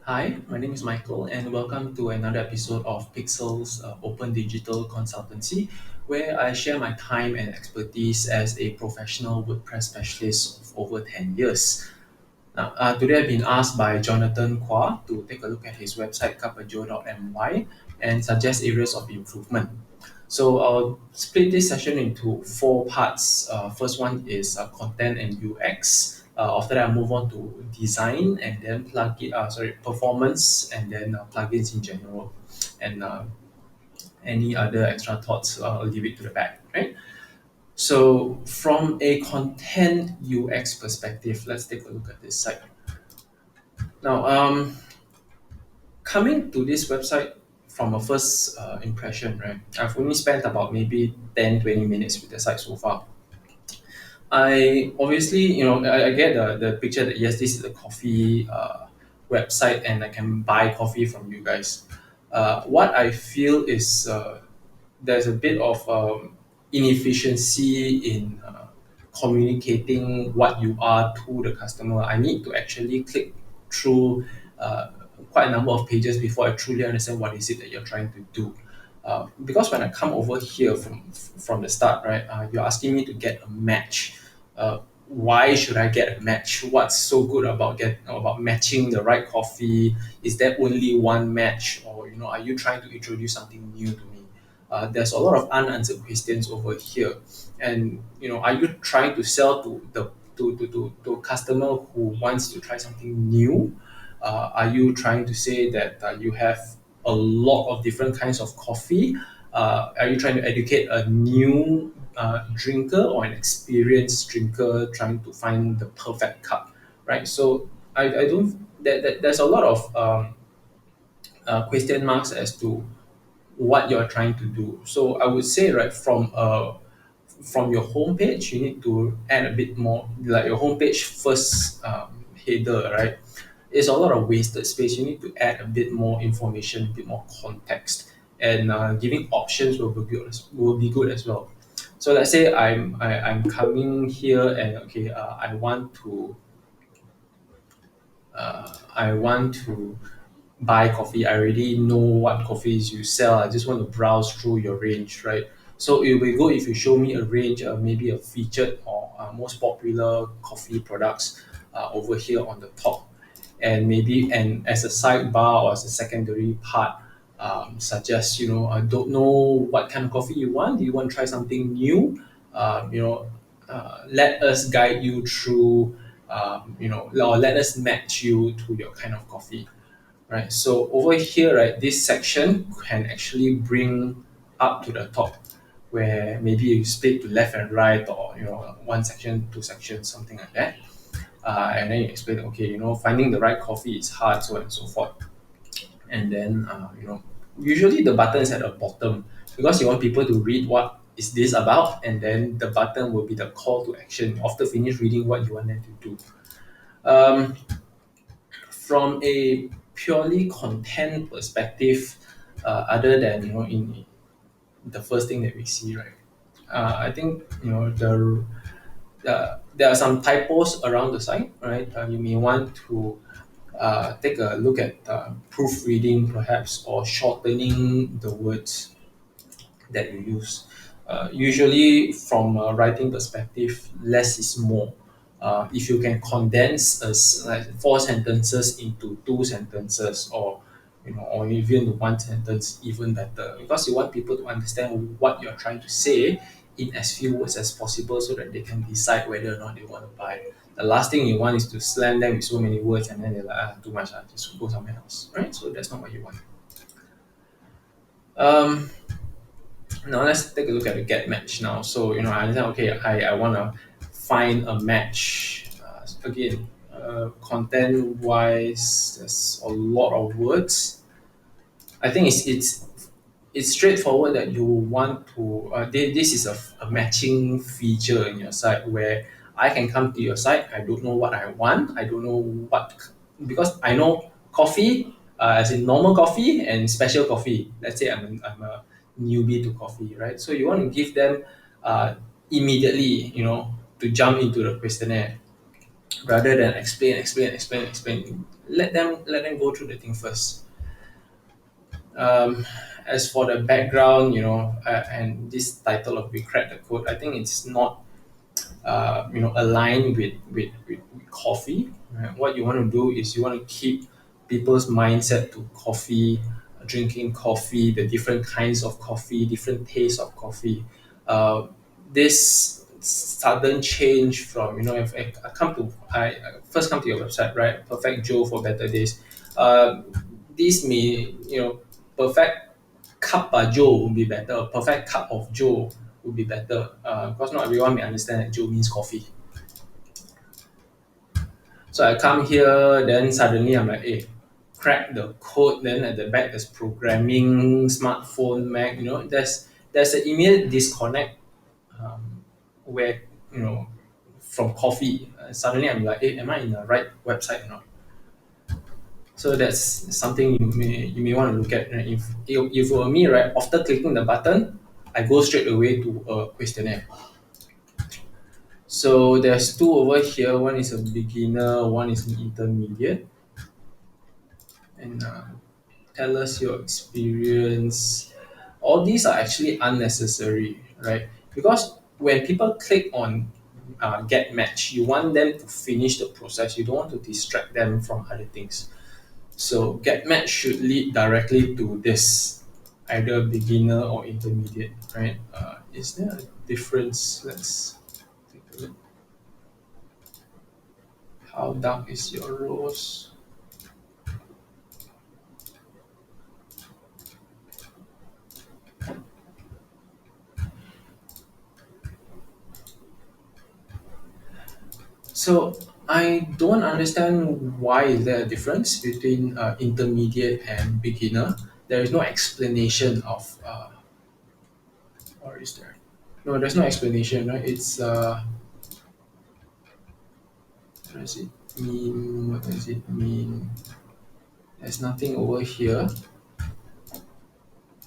Hi, my name is Michael, and welcome to another episode of Pixl's Open Digital Consultancy, where I share my time and expertise as a professional WordPress specialist of over 10 years. Now, today I've been asked by Jonathan Kwa to take a look at his website cuppajoe.my and suggest areas of improvement. So I'll split this session into four parts. First one is content and UX. After that, I'll move on to design and then performance and then plugins in general, and any other extra thoughts. I'll leave it to the back, right? So from a content UX perspective, let's take a look at this site. Now, coming to this website from a first impression, right? I've only spent about maybe 10-20 minutes with the site so far. I obviously, I get the picture that yes, this is a coffee website and I can buy coffee from you guys. What I feel is there's a bit of inefficiency in communicating what you are to the customer. I need to actually click through quite a number of pages before I truly understand what is it that you're trying to do. Because when I come over here from the start, right, you're asking me to get a match. Why should I get a match? What's so good about matching the right coffee? Is there only one match, or are you trying to introduce something new to me? There's a lot of unanswered questions over here, and are you trying to sell to a customer who wants to try something new? Are you trying to say that you have a lot of different kinds of coffee? Are you trying to educate a new drinker or an experienced drinker trying to find the perfect cup, right? So I don't there's a lot of question marks as to what you're trying to do. So I would say, right, from your homepage, you need to add a bit more, like your homepage first header, right? It's a lot of wasted space. You need to add a bit more information, a bit more context, and giving options will be good as well. So let's say I'm coming here and okay, I want to buy coffee. I already know what coffees you sell. I just want to browse through your range, right? So it will be good if you show me a range, maybe a featured or most popular coffee products over here on the top, and maybe and as a sidebar or as a secondary part, suggest I don't know what kind of coffee you want. Do you want to try something new? Let us guide you through. Or let us match you to your kind of coffee, right? So over here, right, this section can actually bring up to the top, where maybe you split to left and right, or one section, two sections, something like that. And then you explain, okay, finding the right coffee is hard, so on and so forth. And then usually the button is at the bottom because you want people to read what is this about, and then the button will be the call to action after finish reading what you want them to do. Um, from a purely content perspective, other than in the first thing that we see, right? I think there are some typos around the site, right? You may want to take a look at proofreading, perhaps, or shortening the words that you use. Usually, from a writing perspective, less is more. If you can condense like four sentences into two sentences, or even one sentence, even better, because you want people to understand what you're trying to say in as few words as possible, so that they can decide whether or not they want to buy. The last thing you want is to slam them with so many words, and then they're like, too much, just go somewhere else, right? So that's not what you want. Um, Now let's take a look at the get match now. So I understand. Okay, I want to find a match. Again, content wise, there's a lot of words. I think it's straightforward that you want to. This is a matching feature in your site where I can come to your site. I don't know what I want. I don't know what, because I know coffee, as in normal coffee and special coffee. Let's say I'm a newbie to coffee, right? So you want to give them immediately, to jump into the questionnaire rather than explain. let them go through the thing first. Um, as for the background, and this title of "We Crack the Code," I think it's not align with coffee. Right? What you want to do is you want to keep people's mindset to coffee, drinking coffee, the different kinds of coffee, different tastes of coffee. Uh, this sudden change from if I first come to your website, right? Perfect Joe for better days. Uh, this may perfect cuppajoe would be better. Perfect cup of Joe would be better. Because not everyone may understand that Joe means coffee. So I come here, then suddenly I'm like, hey, crack the code. Then at the back there's programming, smartphone, Mac. There's an immediate disconnect where from coffee. Suddenly I'm like, hey, am I in the right website or not? So that's something you may want to look at. Right? If it were me, right, after clicking the button, I go straight away to a questionnaire. So there's two over here. One is a beginner, one is an intermediate. And tell us your experience. All these are actually unnecessary, right? Because when people click on get match, you want them to finish the process. You don't want to distract them from other things. So get match should lead directly to this, either beginner or intermediate, right? Is there a difference? Let's take a look. How dark is your rose? So I don't understand why is there a difference between intermediate and beginner. There is no explanation of, or is there? No, there's no explanation, right? It's what does it mean? What does it mean? There's nothing over here.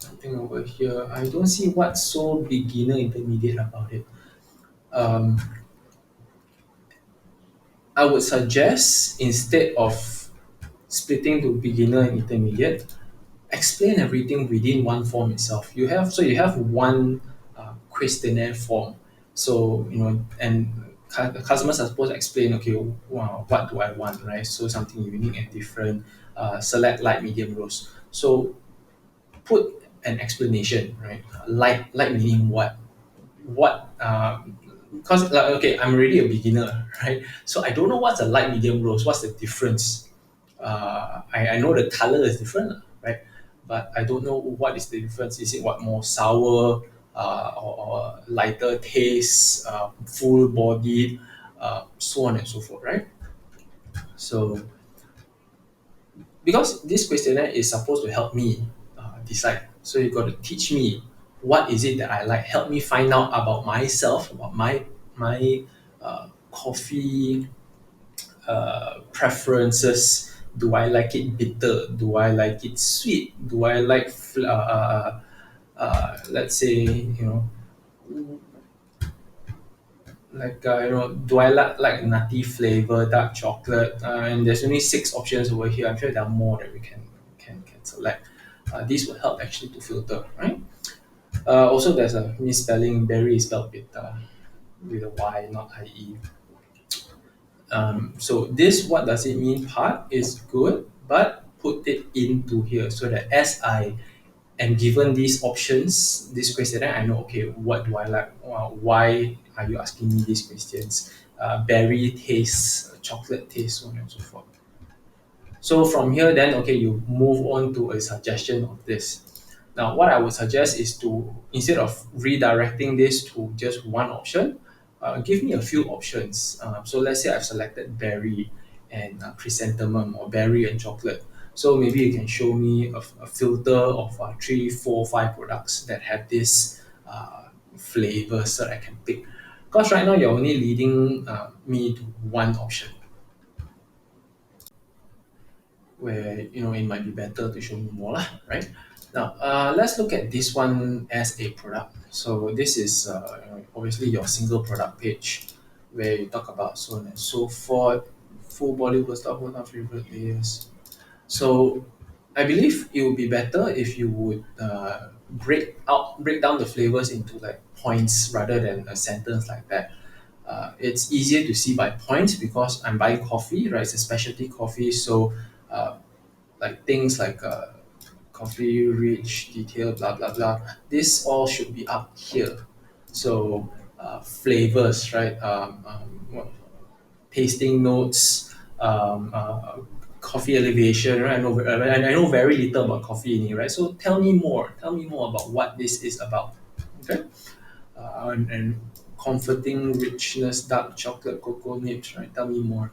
Nothing over here. I don't see what's so beginner intermediate about it. Um, I would suggest instead of splitting to beginner and intermediate, explain everything within one form itself. You have one questionnaire form. So and customers are supposed to explain, okay, wow, what do I want, right? So something unique and different. Select light, medium, rose. So put an explanation, right? Light meaning what? What? Because like, okay, I'm already a beginner, right? So I don't know what's a light, medium, rose. What's the difference? I know the color is different, right? But I don't know what is the difference. Is it what more sour or lighter taste, full bodied, so on and so forth, right? So because this questionnaire is supposed to help me decide, so you got to teach me what is it that I like. Help me find out about myself, about my coffee preferences. Do I like it bitter? Do I like it sweet? Do I like, let's say, do I like nutty flavor, dark chocolate? And there's only six options over here. I'm sure there are more that we can select. These will help actually to filter, right? Also, there's a misspelling. Berry is spelled with a Y, not IE. So this what does it mean part is good, but put it into here so that as I am given these options, this question, then I know, okay, what do I like? Why are you asking me these questions? Berry taste, chocolate taste, so on and so forth. So from here, then okay, you move on to a suggestion of this. Now, what I would suggest is to, instead of redirecting this to just one option, give me a few options. So let's say I've selected berry and chrysanthemum, or berry and chocolate. So maybe you can show me a filter of three, four, five products that have this flavors that I can pick. Because right now you're only leading me to one option, where it might be better to show me more lah, right? Now let's look at this one as a product. So this is obviously your single product page, where you talk about so on and so forth. full body burst up one of our favorite layers. So I believe it would be better if you would break down the flavors into like points rather than a sentence like that. It's easier to see by points because I'm buying coffee, right? It's a specialty coffee, so uh, like things like coffee rich, detail, blah blah blah. This all should be up here. So flavors, right? Tasting notes, coffee elevation. Right? I know very little about coffee in here, right? So tell me more. Tell me more about what this is about. Okay, and comforting richness, dark chocolate, cocoa nibs. Right? Tell me more.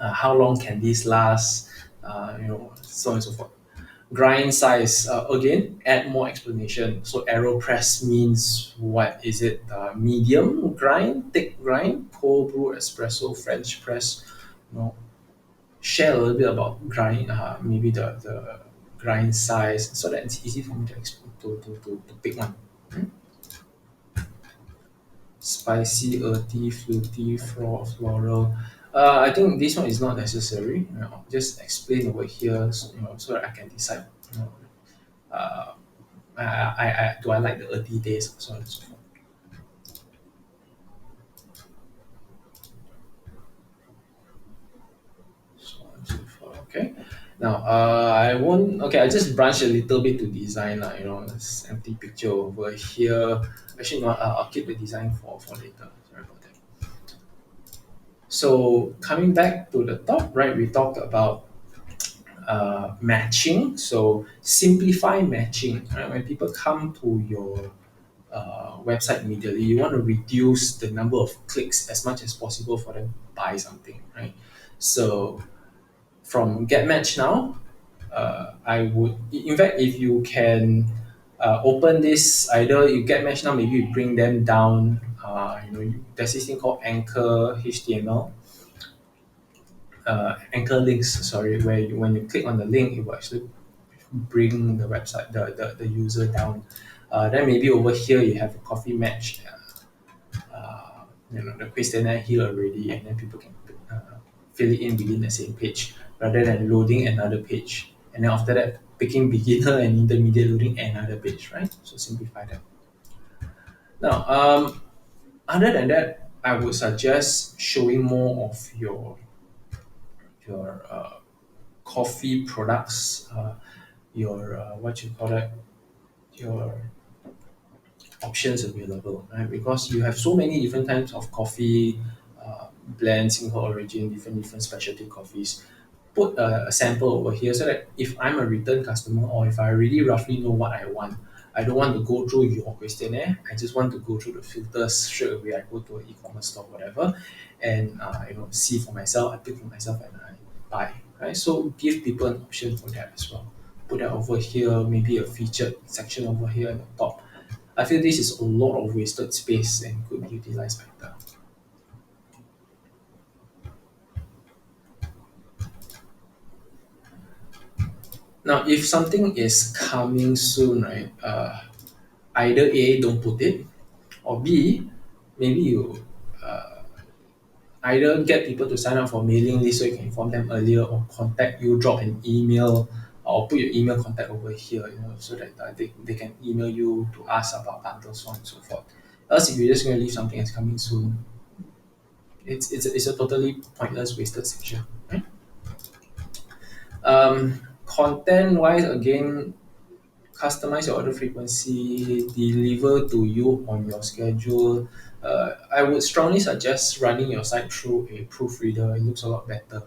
How long can this last? So on and so forth. Grind size, again, add more explanation. So AeroPress means what is it? Medium grind, thick grind, cold brew, espresso, French press. You know, share a little bit about grind, maybe the grind size, so that it's easy for me to to pick one. Hmm? Spicy, earthy, fruity, floral. I think this one is not necessary. Just explain over here, so that I can decide. Uh, do I like the earthy taste, so on and so forth. So on and so forth. Okay. Now, I won't. Okay, I just branch a little bit to design, this empty picture over here. Actually, no, I'll keep the design for later. Sorry about that. So coming back to the top, right? We talked about matching. So simplify matching. Right? When people come to your website immediately, you want to reduce the number of clicks as much as possible for them to buy something, right? So from get match now, I would, in fact, if you can open this, either you get match now, maybe you bring them down. There's this thing called anchor HTML, anchor links. Sorry, where when you click on the link, it will actually bring the website, the user down. Then maybe over here you have a coffee match. The questionnaire here already, and then people can fill it in within the same page rather than loading another page. And then after that, picking beginner and intermediate, loading another page, right? So simplify that. Now, other than that, I would suggest showing more of your coffee products, your what you call it, your options available, right? Because you have so many different types of coffee, blends, single origin, different specialty coffees. Put a sample over here so that if I'm a return customer or if I really roughly know what I want, I don't want to go through your questionnaire. I just want to go through the filters straight away. I go to an e-commerce store, whatever, and see for myself. I pick for myself and I buy. Right. So give people an option for that as well. Put that over here, maybe a featured section over here at the top. I feel this is a lot of wasted space and could be utilized better. Now, if something is coming soon, right? Either A, don't put it, or B, maybe you either get people to sign up for mailing list so you can inform them earlier, or contact you, drop an email, or put your email contact over here, so that they can email you to ask about bundles, so on and so forth. Else, if you're just going to leave something as coming soon, it's a totally pointless, wasted section, right? Content wise, again, customize your order frequency, deliver to you on your schedule. I would strongly suggest running your site through a proofreader. It looks a lot better.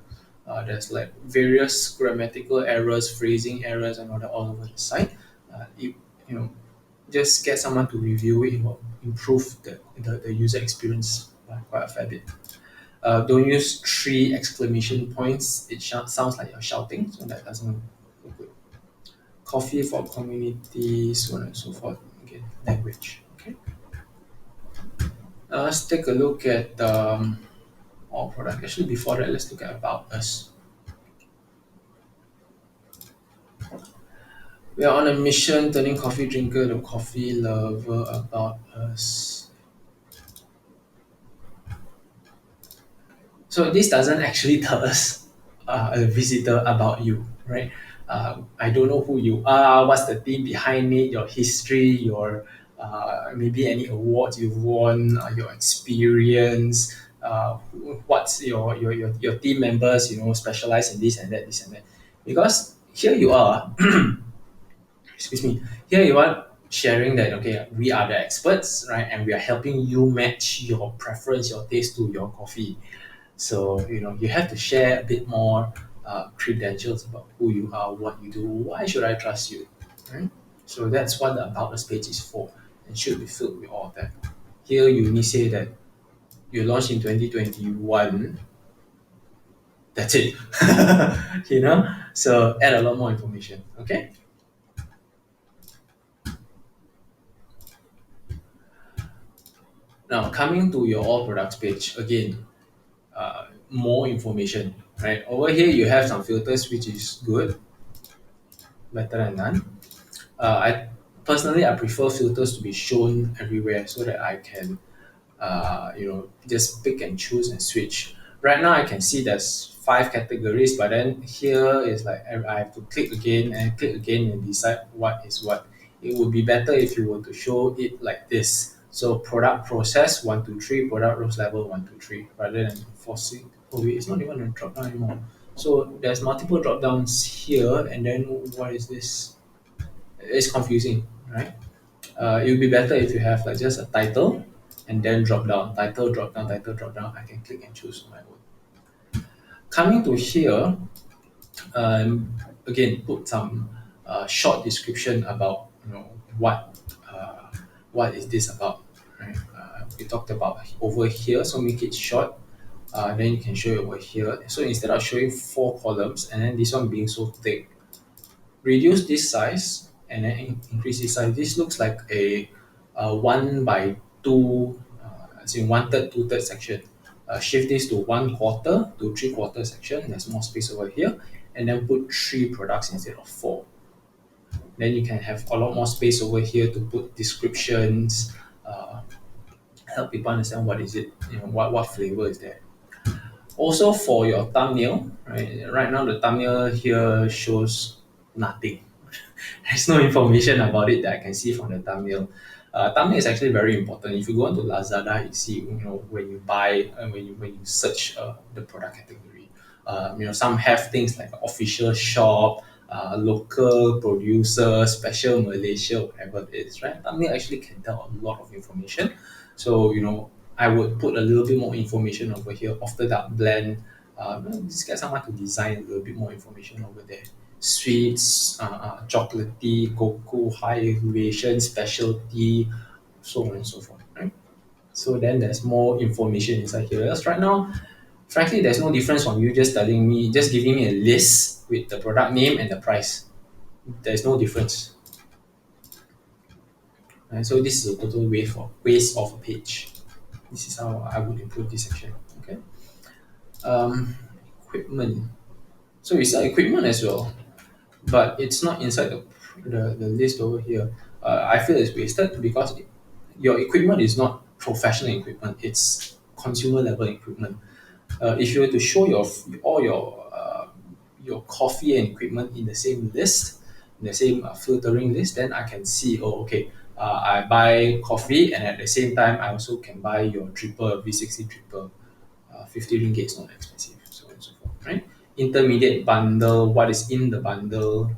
There's like various grammatical errors, phrasing errors, and all that all over the site. You know, just get someone to review it. It will improve the user experience by quite a fair bit. Don't use three exclamation points. It sounds like you're shouting, so that doesn't look good. Coffee for community, so on and so forth. Again, language. Okay. Let's take a look at our product. Actually, before that, let's look at about us. We are on a mission, turning coffee drinker to coffee lover. About us. So this doesn't actually tell us a visitor about you, right? I don't know who you are, what's the team behind it, your history, your maybe any awards you've won, your experience, what's your team members, specialize in this and that, this and that. Because here you are, excuse me, here you are sharing that, okay, we are the experts, right? And we are helping you match your preference, your taste to your coffee. So, you have to share a bit more credentials about who you are, what you do, why should I trust you, right? So that's what the About Us page is for and should be filled with all of that. Here you only say that you launched in 2021, that's it. So add a lot more information, okay? Now, coming to your all products page, again, more information, right? Over here, you have some filters, which is good, better than none. I personally I prefer filters to be shown everywhere so that I can just pick and choose and switch. Right now I can see there's 5 categories, but then here is like I have to click again and click again and decide what is what. It would be better if you were to show it like this. So product process 1 2 3, product rose level 1 2 3, rather than forcing. Oh wait, it's not even a drop down anymore. So there's multiple drop downs here, and then what is this? It's confusing, right? It would be better if you have like just a title and then drop down, title, drop down, title, drop down. I can click and choose on my own. Coming to here, again, put some short description about what is this about, right? We talked about over here, so make it short. Then you can show it over here. So instead of showing 4 columns and then this one being so thick, reduce this size and then increase this size. This looks like a 1 by 2, as in 1/3, 2/3 section. Shift this to 1/4 to 3/4 section. There's more space over here, and then put 3 products instead of 4. Then you can have a lot more space over here to put descriptions, help people understand what is it, what flavor is there. Also for your thumbnail, right? Right now the thumbnail here shows nothing. There's no information about it that I can see from the thumbnail. Thumbnail is actually very important. If you go onto Lazada, you see, when you buy, when you search the product category, some have things like official shop, local producer, special Malaysia, whatever it is, right? Thumbnail actually can tell a lot of information. So, I would put a little bit more information over here. After that blend, just get someone to design a little bit more information over there. Sweets, chocolatey, cocoa, high elevation, specialty, so on and so forth, right? So then there's more information inside here. Else right now, frankly, there's no difference from you just just giving me a list with the product name and the price. There's no difference. Right? So this is a total waste of a page. This is how I would improve this section. Okay. Um, Equipment. So we sell equipment as well, but it's not inside the list over here. I feel it's wasted because your equipment is not professional equipment; it's consumer level equipment. If you were to show all your coffee and equipment in the same list, in the same filtering list, then I can see, oh, okay, I buy coffee and at the same time I also can buy your dripper, V60 dripper. 50 ringgit is not expensive, so on and so forth, right? Intermediate bundle, what is in the bundle?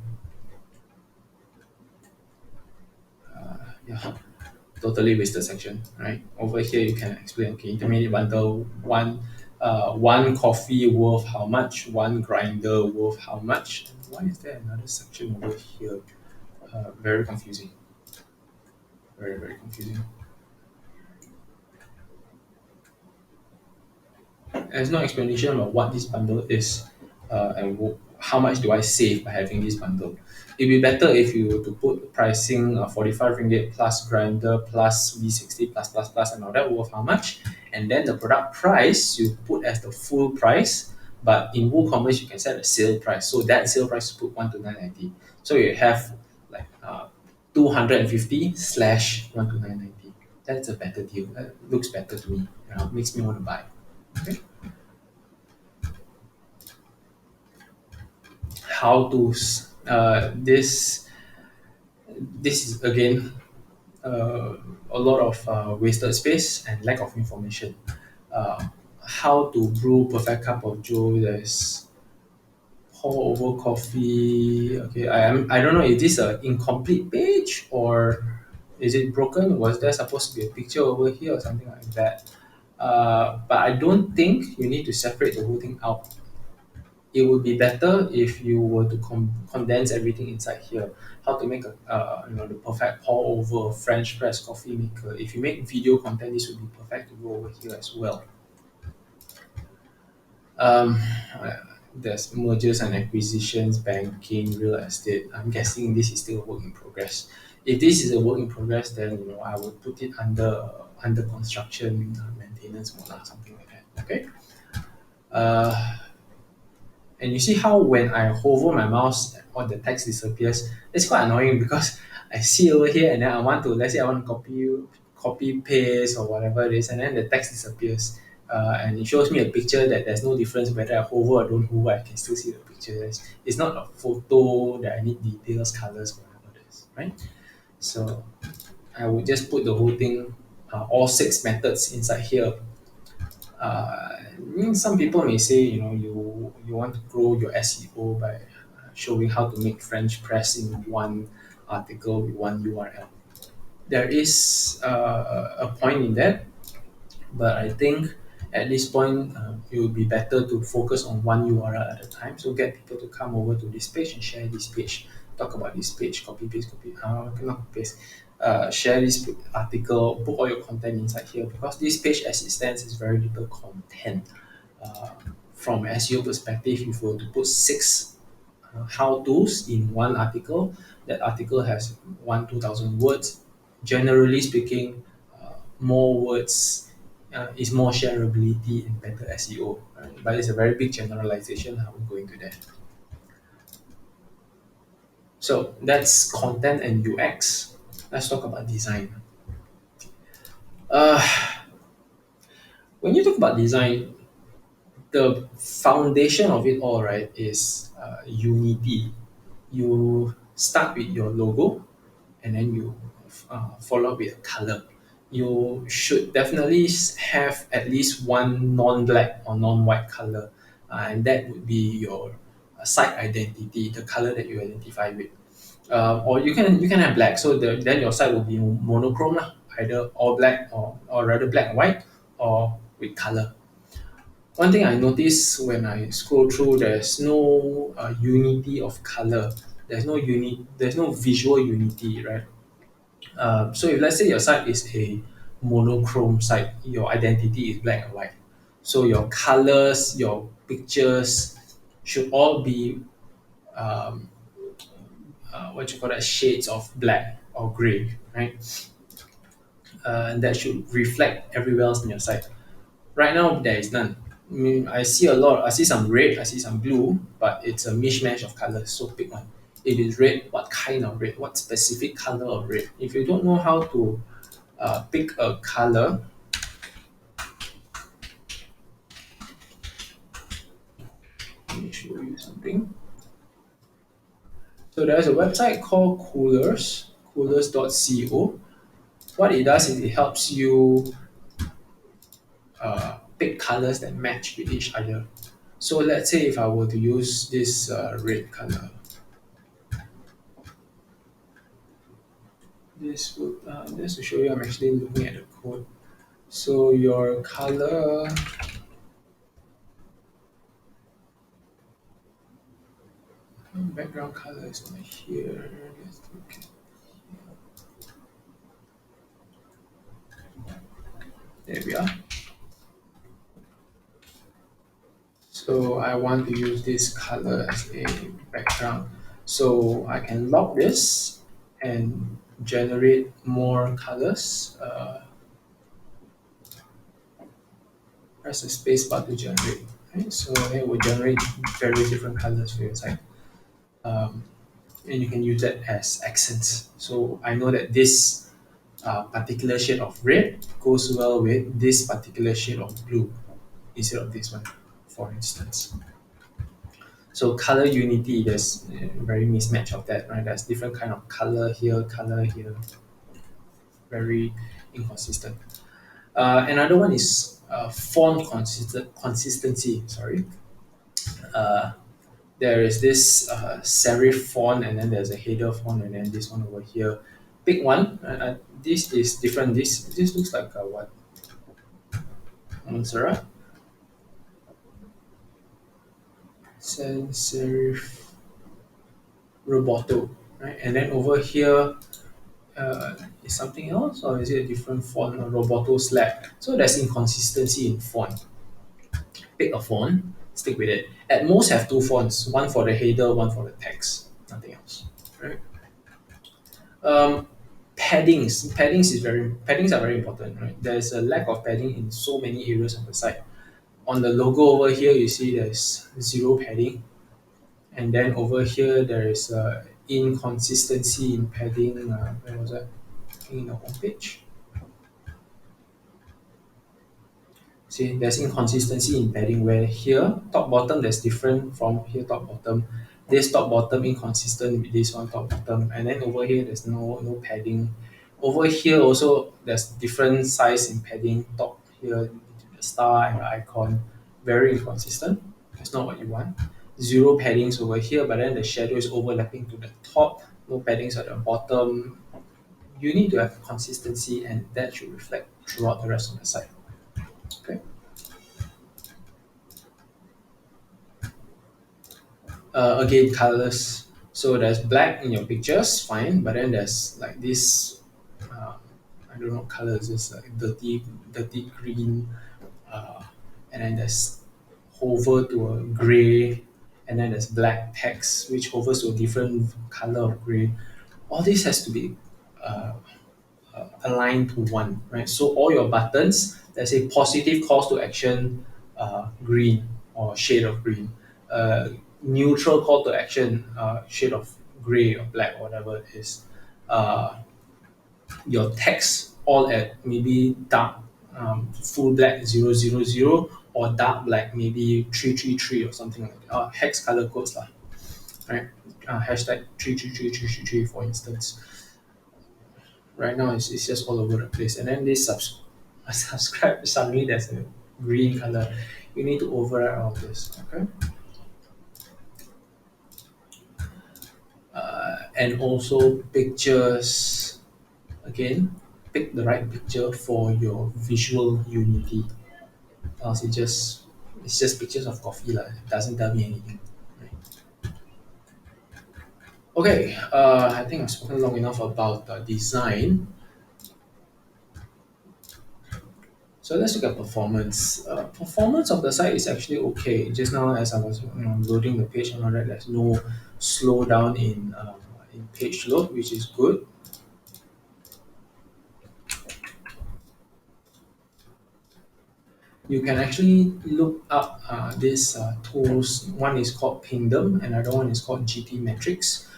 Yeah, totally wasted section, right? Over here you can explain, okay, intermediate bundle, one coffee worth how much, one grinder worth how much. Why is there another section over here? Very confusing. Very, very confusing. There's no explanation about what this bundle is and how much do I save by having this bundle. It'd be better if you were to put pricing 45 ringgit plus grinder plus V60 plus and all that worth how much, and then the product price you put as the full price, but in WooCommerce you can set a sale price. So that sale price you put 1 to 990. So you have like 250 slash 1 to 990. That's a better deal. That looks better to me. Makes me want to buy. Okay. how to this is again a lot of wasted space and lack of information. Uh, how to brew perfect cup of Joe? There's pour over coffee. Okay, I don't know. Is this a incomplete page or is it broken? Was there supposed to be a picture over here or something like that? But I don't think you need to separate the whole thing out. It would be better if you were to condense everything inside here. How to make a the perfect pour over French press coffee maker. If you make video content, this would be perfect to go over here as well. Um, uh, there's mergers and acquisitions, banking, real estate. I'm guessing this is still a work in progress. If this is a work in progress, then I would put it under construction, maintenance mode, or something like that. Okay. Uh, And you see how when I hover my mouse or the text disappears, it's quite annoying because I see over here and then I want to, let's say I want to copy paste or whatever it is, and then the text disappears. And it shows me a picture that there's no difference whether I hover or don't hover, I can still see the picture. It's not a photo that I need details, colors, whatever it is, right? So I would just put the whole thing, all six methods inside here. Some people may say, you want to grow your SEO by showing how to make French press in one article with one URL. There is a point in that, but I think at this point it would be better to focus on one URL at a time. So get people to come over to this page and share this page, talk about this page, not copy paste. Share this article, put all your content inside here because this page as it stands is very little content. Uh, from SEO perspective, if you were to put six how to's in one article, that article has 2,000 words. Generally speaking, more words is more shareability and better SEO. Right? But it's a very big generalization. I won't go into that. So that's content and UX. Let's talk about design. Uh, when you talk about design, the foundation of it all, right, is unity. You start with your logo, and then you follow up with a color. You should definitely have at least one non-black or non-white color, and that would be your site identity, the color that you identify with. Or you can have black, so then your site will be monochrome lah, either all black or rather black and white or with color. One thing I noticed when I scroll through, there's no unity of color. There's no visual unity, right? So if let's say your site is a monochrome site, your identity is black and white. So your colors, your pictures should all be um, what you call that, shades of black or gray, right? And that should reflect everywhere else in your site. Right now, there is none. I see a lot. I see some red. I see some blue, but it's a mishmash of colors. So pick one. If it's red, what kind of red? What specific color of red? If you don't know how to pick a color, let me show you something. So there's a website called coolers.co. What it does is it helps you pick colors that match with each other. So let's say if I were to use this red color, this would just to show you I'm actually looking at the code. So your color, background color is over here. Let's look at, there we are. So I want to use this color as a background. So I can lock this and generate more colors. Press the space bar to generate. Right? So it will generate very different colors for your site. And you can use that as accents. So I know that this particular shade of red goes well with this particular shade of blue instead of this one, for instance. So color unity, there's very mismatch of that, right? There's different kind of color here, very inconsistent. Another one is font consistency. Sorry, uh, there is this serif font, and then there's a header font, and then this one over here. Big one. This is different. This looks like what? Montserrat sans serif roboto, right? And then over here is something else, or is it a different font? Roboto slab. So there's inconsistency in font. Pick a font, stick with it. At most, have two fonts: one for the header, one for the text. Nothing else, right? Um, paddings are very important, right? There's a lack of padding in so many areas of the site. On the logo over here, you see there's zero padding, and then over here there is inconsistency in padding. Where was that? In the homepage. See, there's inconsistency in padding where here, top bottom, there's different from here, top bottom. This top bottom inconsistent with this one top bottom. And then over here, there's no padding. Over here also, there's different size in padding. Top here, the star and the icon, very inconsistent. That's not what you want. Zero paddings over here, but then the shadow is overlapping to the top. No paddings at the bottom. You need to have consistency, and that should reflect throughout the rest of the site. Okay. Again, colors. So there's black in your pictures, fine, but then there's like this, uh, I don't know, colors, this like dirty green, uh, and then there's hover to a gray, and then there's black text which hovers to a different color of gray. All this has to be uh, aligned to one, right? So all your buttons, let's say positive calls to action, green or shade of green, neutral call to action, shade of gray or black or whatever it is. Uh, your text all at maybe dark, full black 000 or dark black maybe 333 or something like that. Hex color codes lah, right? Hashtag 333333 for instance. Right now it's just all over the place. And then this subscribe suddenly there's a green color. You need to override all of this, okay? And also pictures. Again, pick the right picture for your visual unity. Else it's just pictures of coffee lah. It doesn't tell me anything. Right? Okay, I think I've spoken long enough about design. So let's look at performance. Performance of the site is actually okay. Just now, as I was loading the page and all that, there's no slowdown in page load, which is good. You can actually look up these tools. One is called Pingdom, another one is called GP Metrics.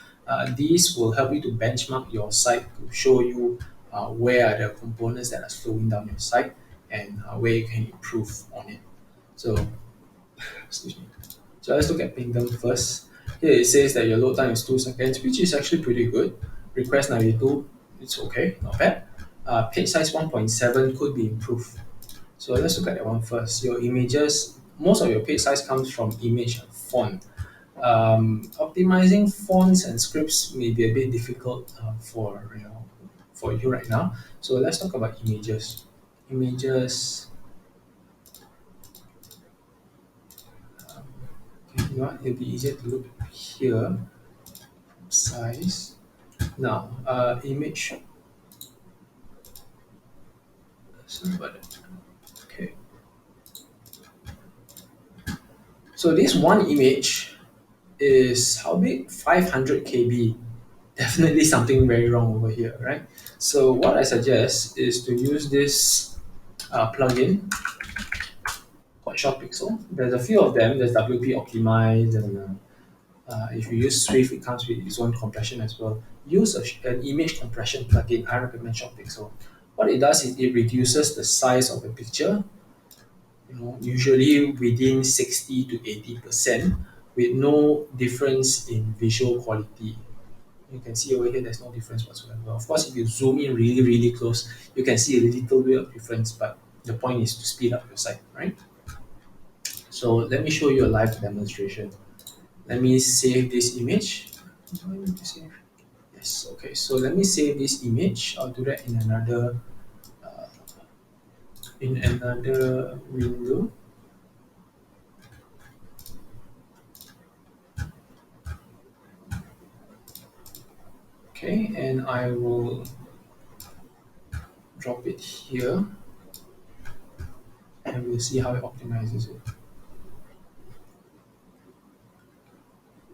These will help you to benchmark your site to show you where are the components that are slowing down your site and where you can improve on it. So, excuse me. So let's look at Pingdom first. Here it says that your load time is 2 seconds, which is actually pretty good. Request 92, it's okay, not bad. Page size 1.7 could be improved. So let's look at that one first. Your images, most of your page size comes from image and font. Optimizing fonts and scripts may be a bit difficult for you right now. So let's talk about images. Images. Okay, you know what? It'll be easier to look here. Size. Now, image. Sorry about that. Okay. So this one image is how big? 500 KB. Definitely something very wrong over here, right? So what I suggest is to use this plugin called Short Pixel. There's a few of them. There's WP Optimize, and if you use Swift, it comes with its own compression as well. Use an image compression plugin. I recommend Short Pixel. What it does is it reduces the size of the picture, usually within 60 to 80%, with no difference in visual quality. You can see over here there's no difference whatsoever. Of course, if you zoom in really, really close, you can see a little bit of difference, but the point is to speed up your site, right? So let me show you a live demonstration. Let me save this image. Do I need to save? Yes, okay. So let me save this image. I'll do that in another window. Okay, and I will drop it here and we'll see how it optimizes it.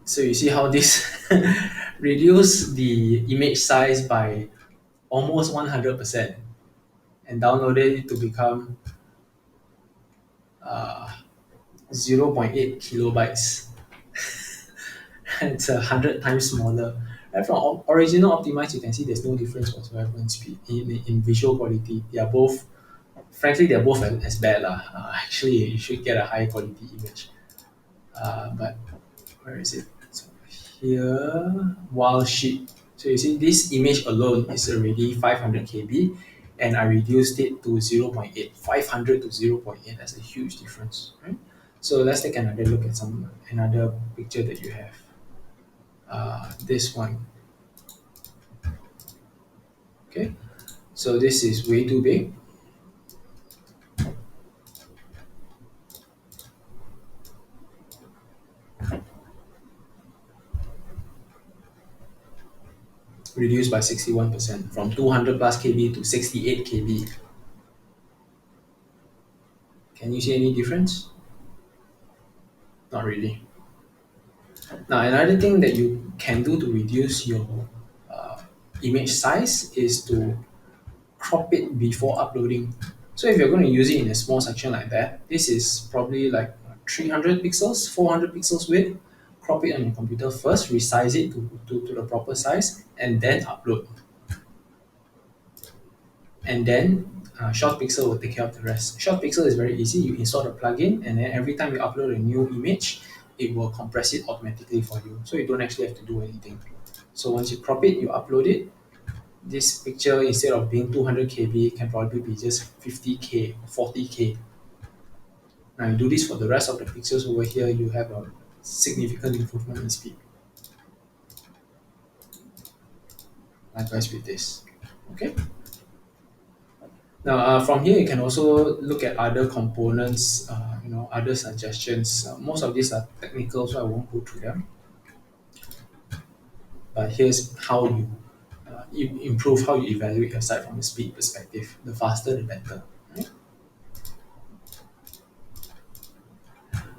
So you see how this reduce the image size by almost 100% and downloaded it to become uh, zero point 0.8 kilobytes. It's 100 times smaller. Right from original optimized, you can see there's no difference whatsoever in speed, in visual quality. They are both, frankly, they're both as bad. Actually, you should get a high quality image. But where is it? So here, while sheet. So you see, this image alone is already 500 KB, and I reduced it to zero point 0.8. 500 to zero point 0.8. That's a huge difference, right? So let's take another look at another picture that you have. This one. Okay, so this is way too big. Reduced by 61% from 200 plus KB to 68 KB. Can you see any difference? Not really. Now, another thing that you can do to reduce your uh, image size is to crop it before uploading. So if you're going to use it in a small section like that, this is probably like 300 pixels, 400 pixels width. Crop it on your computer first, resize it to the proper size, and then upload. And then Short Pixel will take care of the rest. Short Pixel is very easy. You install the plugin, and then every time you upload a new image, it will compress it automatically for you. So you don't actually have to do anything. So once you crop it, you upload it. This picture, instead of being 200 KB, can probably be just 50K, 40K. Now you do this for the rest of the pictures over here, you have a significant improvement in speed. Likewise with this. Okay. Now, from here, you can also look at other components, other suggestions. Most of these are technical, so I won't go through them. But here's how you improve, how you evaluate your site from a speed perspective. The faster, the better. Right?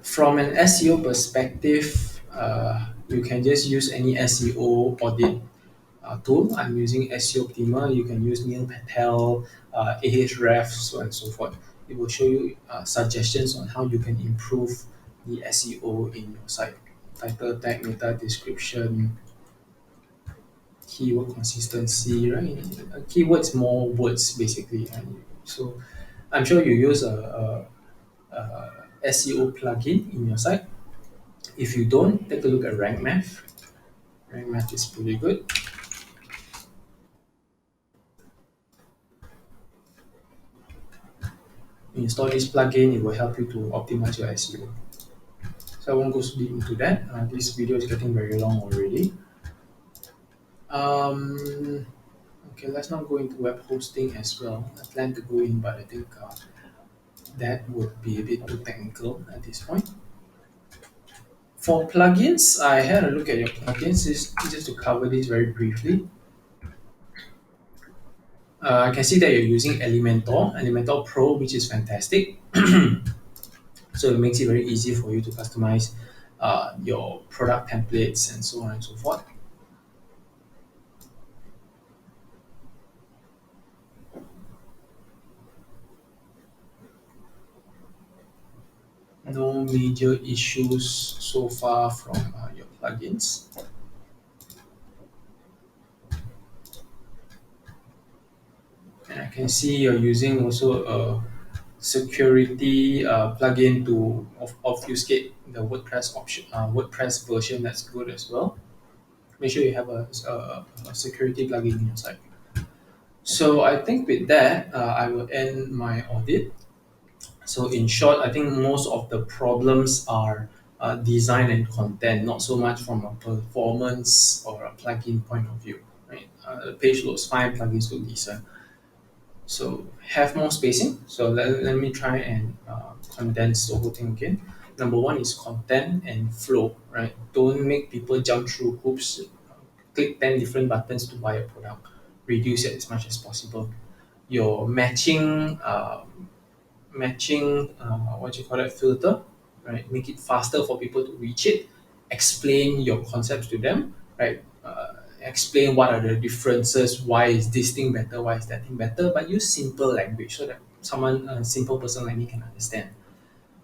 From an SEO perspective, you can just use any SEO audit tool. I'm using SEO Optima. You can use Neil Patel, Ahrefs, so on and so forth. It will show you suggestions on how you can improve the SEO in your site. Title, tag, meta description, keyword consistency, right? Keywords, more words, basically. Right? So I'm sure you use a SEO plugin in your site. If you don't, take a look at Rank Math. Rank Math is pretty good. Install this plugin, it will help you to optimize your SEO. So I won't go deep into that. This video is getting very long already. Okay, let's not go into web hosting as well. I plan to go in, but I think that would be a bit too technical at this point. For plugins, I had a look at your plugins just to cover this very briefly. I can see that you're using Elementor Pro, which is fantastic. So it makes it very easy for you to customize your product templates and so on and so forth. No major issues so far from your plugins. And I can see you're using also security plugin to obfuscate the WordPress option, WordPress version. That's good as well. Make sure you have a security plugin in your site. So I think with that, I will end my audit. So in short, I think most of the problems are design and content, not so much from a performance or a plugin point of view. Right? The page looks fine, plugins look decent. So have more spacing. So let me try and condense the whole thing again. Number one is content and flow, right? Don't make people jump through hoops, click 10 different buttons to buy a product. Reduce it as much as possible. Your matching what you call that filter, right? Make it faster for people to reach it. Explain your concepts to them, right? Explain what are the differences, why is this thing better, why is that thing better, but use simple language so that someone a simple person like me can understand.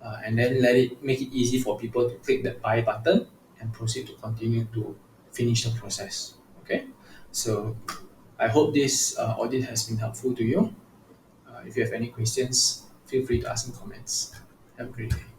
And then let it make it easy for people to click that buy button and proceed to continue to finish the process. Okay, so I hope this audit has been helpful to you. If you have any questions, feel free to ask in comments. Have a great day.